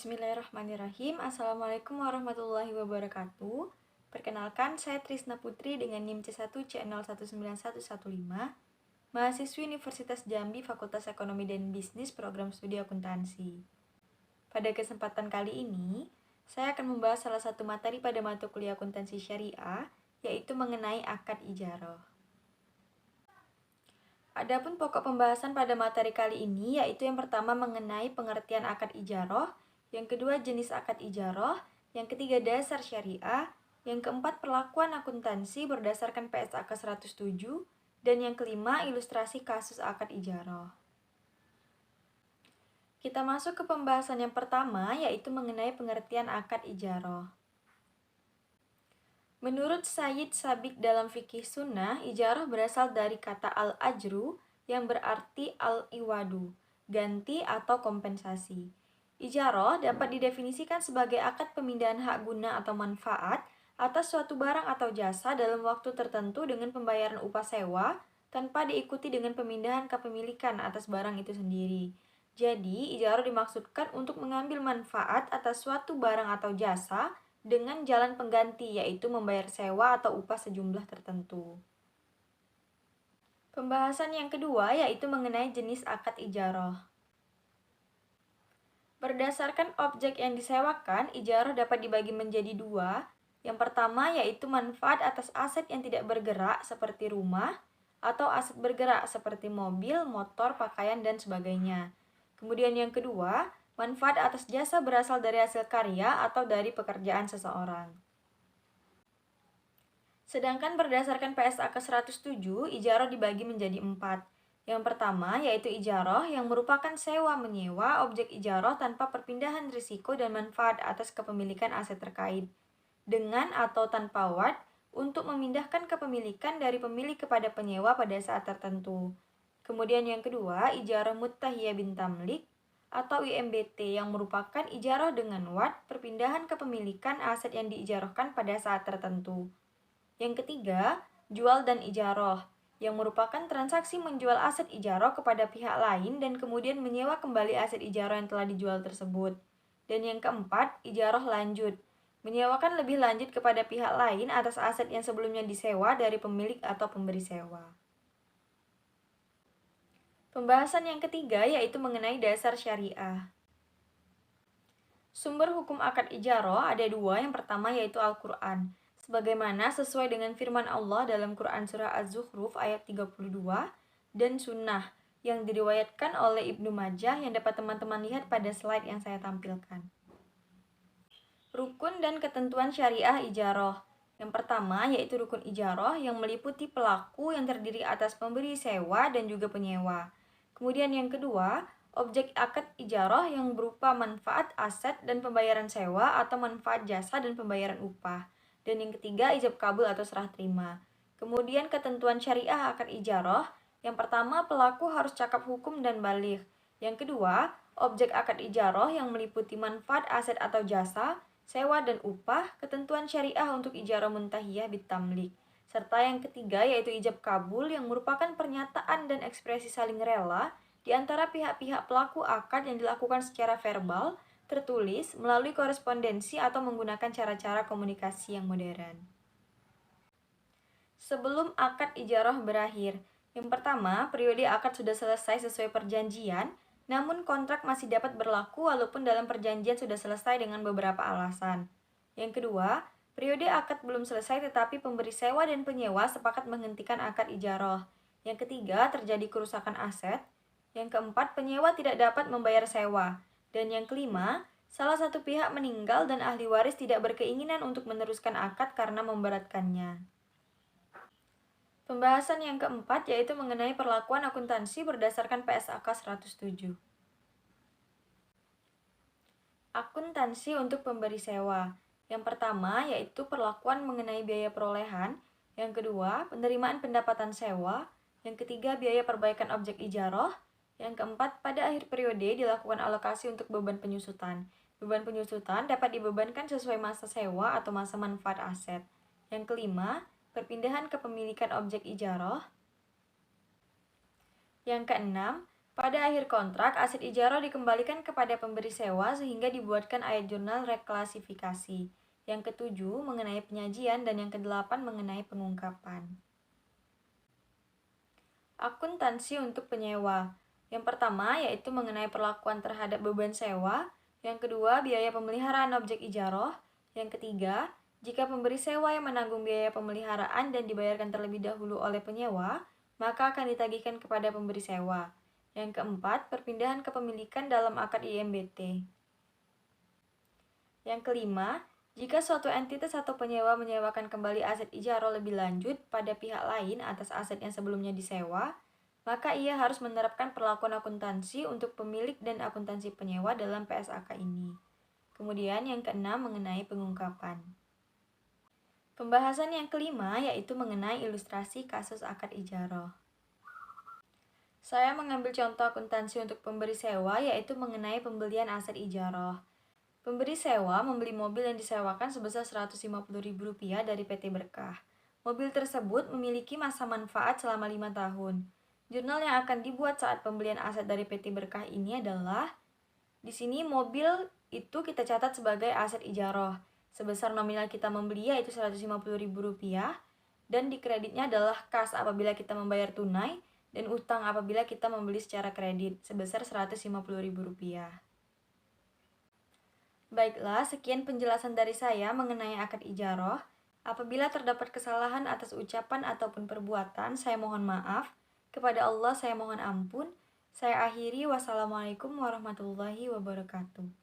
Bismillahirrahmanirrahim. Assalamualaikum warahmatullahi wabarakatuh. Perkenalkan, saya Trisna Putri dengan NIM C1C019115, mahasiswi Universitas Jambi Fakultas Ekonomi dan Bisnis Program Studi Akuntansi. Pada kesempatan kali ini, saya akan membahas salah satu materi pada mata kuliah akuntansi syariah, yaitu mengenai akad ijarah. Adapun pokok pembahasan pada materi kali ini yaitu yang pertama mengenai pengertian akad ijarah, yang kedua jenis akad ijarah, yang ketiga dasar syariah, yang keempat perlakuan akuntansi berdasarkan PSAK 107, dan yang kelima ilustrasi kasus akad ijarah. Kita masuk ke pembahasan yang pertama yaitu mengenai pengertian akad ijarah. Menurut Sayyid Sabiq dalam fikih sunnah, ijarah berasal dari kata al-ajru yang berarti al-iwadu, ganti atau kompensasi. Ijarah dapat didefinisikan sebagai akad pemindahan hak guna atau manfaat atas suatu barang atau jasa dalam waktu tertentu dengan pembayaran upah sewa tanpa diikuti dengan pemindahan kepemilikan atas barang itu sendiri. Jadi, ijarah dimaksudkan untuk mengambil manfaat atas suatu barang atau jasa dengan jalan pengganti, yaitu membayar sewa atau upah sejumlah tertentu. Pembahasan yang kedua yaitu mengenai jenis akad ijarah. Berdasarkan objek yang disewakan, ijarah dapat dibagi menjadi dua. Yang pertama yaitu manfaat atas aset yang tidak bergerak seperti rumah, atau aset bergerak seperti mobil, motor, pakaian, dan sebagainya. Kemudian yang kedua, manfaat atas jasa berasal dari hasil karya atau dari pekerjaan seseorang. Sedangkan berdasarkan PSAK 107, ijarah dibagi menjadi 4. Yang pertama yaitu ijarah yang merupakan sewa-menyewa objek ijarah tanpa perpindahan risiko dan manfaat atas kepemilikan aset terkait, dengan atau tanpa wad untuk memindahkan kepemilikan dari pemilik kepada penyewa pada saat tertentu. Kemudian yang kedua, ijarah muttahiyah bin tamlik atau IMBT yang merupakan ijarah dengan wad perpindahan kepemilikan aset yang diijarahkan pada saat tertentu. Yang ketiga, jual dan ijarah, yang merupakan transaksi menjual aset ijarah kepada pihak lain dan kemudian menyewa kembali aset ijarah yang telah dijual tersebut. Dan yang keempat, ijarah lanjut, menyewakan lebih lanjut kepada pihak lain atas aset yang sebelumnya disewa dari pemilik atau pemberi sewa. Pembahasan yang ketiga yaitu mengenai dasar syariah. Sumber hukum akad ijarah ada dua, yang pertama yaitu Al-Quran. Sebagaimana sesuai dengan firman Allah dalam Quran Surah Az-Zukhruf ayat 32, dan sunnah yang diriwayatkan oleh Ibnu Majah yang dapat teman-teman lihat pada slide yang saya tampilkan. Rukun dan ketentuan syariah ijarah. Yang pertama yaitu rukun ijarah yang meliputi pelaku yang terdiri atas pemberi sewa dan juga penyewa. Kemudian yang kedua, objek akad ijarah yang berupa manfaat aset dan pembayaran sewa atau manfaat jasa dan pembayaran upah. Dan yang ketiga, ijab kabul atau serah terima. Kemudian ketentuan syariah akad ijarah. Yang pertama, pelaku harus cakap hukum dan baligh. Yang kedua, objek akad ijarah yang meliputi manfaat aset atau jasa, sewa dan upah, ketentuan syariah untuk ijarah muntahiyah bitamlik. Serta yang ketiga yaitu ijab kabul yang merupakan pernyataan dan ekspresi saling rela di antara pihak-pihak pelaku akad yang dilakukan secara verbal, tertulis, melalui korespondensi atau menggunakan cara-cara komunikasi yang modern. Sebelum akad ijarah berakhir, yang pertama, periode akad sudah selesai sesuai perjanjian, namun kontrak masih dapat berlaku walaupun dalam perjanjian sudah selesai dengan beberapa alasan. Yang kedua, periode akad belum selesai tetapi pemberi sewa dan penyewa sepakat menghentikan akad ijarah. Yang ketiga, terjadi kerusakan aset. Yang keempat, penyewa tidak dapat membayar sewa. Dan yang kelima, salah satu pihak meninggal dan ahli waris tidak berkeinginan untuk meneruskan akad karena memberatkannya. Pembahasan yang keempat yaitu mengenai perlakuan akuntansi berdasarkan PSAK 107. Akuntansi untuk pemberi sewa. Yang pertama yaitu perlakuan mengenai biaya perolehan. Yang kedua, penerimaan pendapatan sewa. Yang ketiga, biaya perbaikan objek ijarah. Yang keempat, pada akhir periode dilakukan alokasi untuk beban penyusutan. Beban penyusutan dapat dibebankan sesuai masa sewa atau masa manfaat aset. Yang kelima, perpindahan kepemilikan objek ijarah. Yang keenam, Pada akhir kontrak, aset ijarah dikembalikan kepada pemberi sewa sehingga dibuatkan ayat jurnal reklasifikasi. Yang ketujuh mengenai penyajian dan yang kedelapan mengenai pengungkapan. Akuntansi untuk penyewa. Yang pertama yaitu mengenai perlakuan terhadap beban sewa. Yang kedua, biaya pemeliharaan objek ijarah. Yang ketiga, jika pemberi sewa yang menanggung biaya pemeliharaan dan dibayarkan terlebih dahulu oleh penyewa, maka akan ditagihkan kepada pemberi sewa. Yang keempat, perpindahan kepemilikan dalam akad IMBT. Yang kelima, jika suatu entitas atau penyewa menyewakan kembali aset ijarah lebih lanjut pada pihak lain atas aset yang sebelumnya disewa, maka ia harus menerapkan perlakuan akuntansi untuk pemilik dan akuntansi penyewa dalam PSAK ini. Kemudian yang keenam mengenai pengungkapan. Pembahasan yang kelima yaitu mengenai ilustrasi kasus akad ijarah. Saya mengambil contoh akuntansi untuk pemberi sewa yaitu mengenai pembelian aset ijarah. Pemberi sewa membeli mobil yang disewakan sebesar Rp150.000 dari PT Berkah. Mobil tersebut memiliki masa manfaat selama 5 tahun. Jurnal yang akan dibuat saat pembelian aset dari PT Berkah ini adalah, di sini mobil itu kita catat sebagai aset ijarah. Sebesar nominal kita membeli yaitu Rp150.000 dan di kreditnya adalah kas apabila kita membayar tunai dan utang apabila kita membeli secara kredit sebesar Rp150.000. Baiklah, sekian penjelasan dari saya mengenai akad ijarah. Apabila terdapat kesalahan atas ucapan ataupun perbuatan, saya mohon maaf. Kepada Allah saya mohon ampun. Saya akhiri, wassalamualaikum warahmatullahi wabarakatuh.